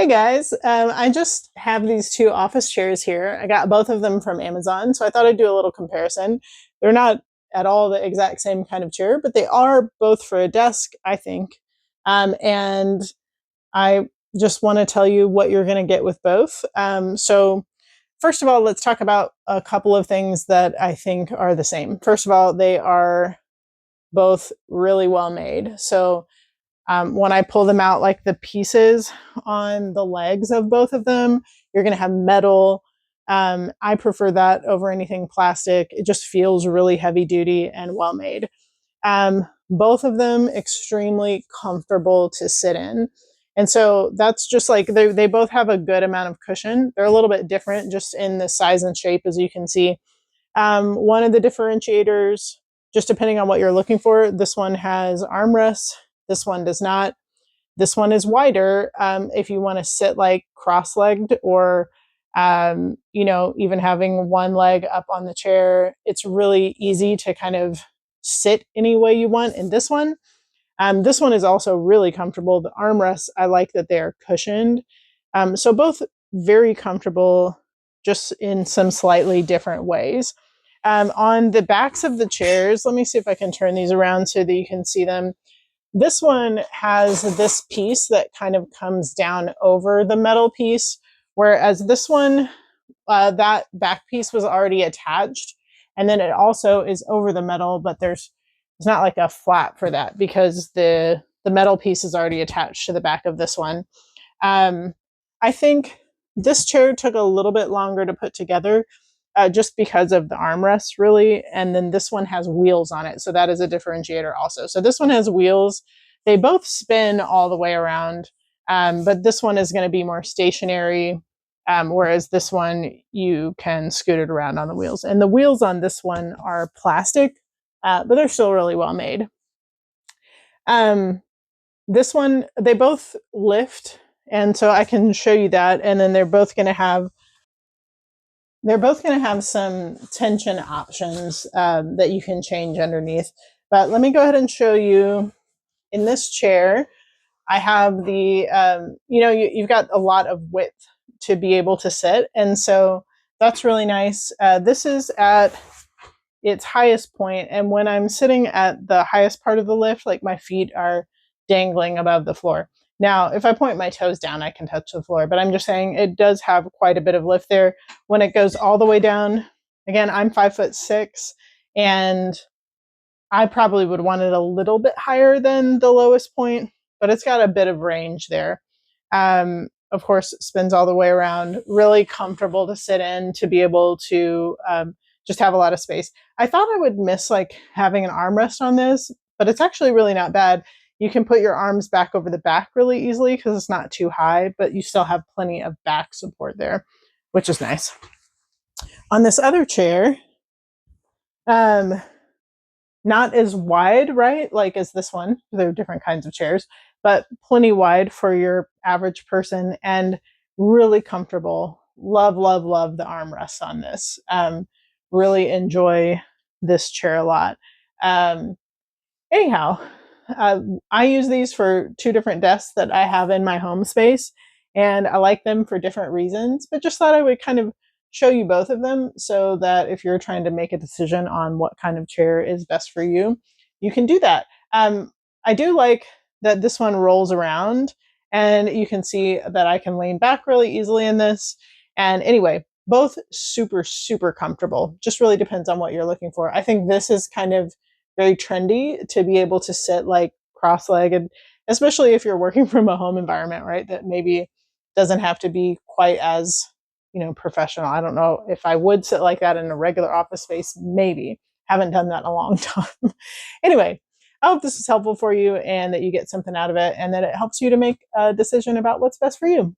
Hey guys, I just have these two office chairs here. I got both of them from Amazon, so I thought I'd do a little comparison. They're not at all the exact same kind of chair, but they are both for a desk, I think. And I just want to tell you what you're going to get with both. So, first of all, let's talk about a couple of things that I think are the same. First of all, they are both really well made. So, when I pull them out, like the pieces on the legs of both of them, you're going to have metal. I prefer that over anything plastic. It just feels really heavy duty and well made. Both of them extremely comfortable to sit in. And so that's just like they both have a good amount of cushion. They're a little bit different just in the size and shape, as you can see. One of the differentiators, just depending on what you're looking for, this one has armrests. This one does not. This one is wider if you want to sit like cross-legged or, even having one leg up on the chair. It's really easy to kind of sit any way you want in this one. This one is also really comfortable. The armrests, I like that they are cushioned. So both very comfortable, just in some slightly different ways. On the backs of the chairs, let me see if I can turn these around so that you can see them. This one has this piece that kind of comes down over the metal piece, whereas this one, that back piece was already attached, and then it also is over the metal, but it's not like a flap for that because the metal piece is already attached to the back of this one. I think this chair took a little bit longer to put together, just because of the armrest, really. And then this one has wheels on it, so that is a differentiator also. So this one has wheels. They both spin all the way around, but this one is going to be more stationary, whereas this one, you can scoot it around on the wheels. And the wheels on this one are plastic, but they're still really well made. This one, they both lift, and so I can show you that. And then they're both going to have some tension options that you can change underneath. But let me go ahead and show you in this chair. I have the, you've got a lot of width to be able to sit. And so that's really nice. This is at its highest point. And when I'm sitting at the highest part of the lift, like my feet are dangling above the floor. Now, if I point my toes down, I can touch the floor, but I'm just saying it does have quite a bit of lift there. When it goes all the way down, again, I'm 5'6", and I probably would want it a little bit higher than the lowest point, but it's got a bit of range there. Of course, it spins all the way around, really comfortable to sit in, to be able to just have a lot of space. I thought I would miss like having an armrest on this, but it's actually really not bad. You can put your arms back over the back really easily because it's not too high, but you still have plenty of back support there, which is nice. On this other chair, not as wide, right, like as this one. There are different kinds of chairs, but plenty wide for your average person and really comfortable. Love, love, love the armrests on this. Really enjoy this chair a lot. Anyhow, I use these for two different desks that I have in my home space, and I like them for different reasons, but just thought I would kind of show you both of them so that if you're trying to make a decision on what kind of chair is best for you, you can do that. I do like that this one rolls around, and you can see that I can lean back really easily in this. And anyway, both super, super comfortable. Just really depends on what you're looking for. I think this is kind of very trendy to be able to sit like cross-legged, especially if you're working from a home environment, right? That maybe doesn't have to be quite as, professional. I don't know if I would sit like that in a regular office space. Maybe. Haven't done that in a long time. Anyway, I hope this is helpful for you and that you get something out of it and that it helps you to make a decision about what's best for you.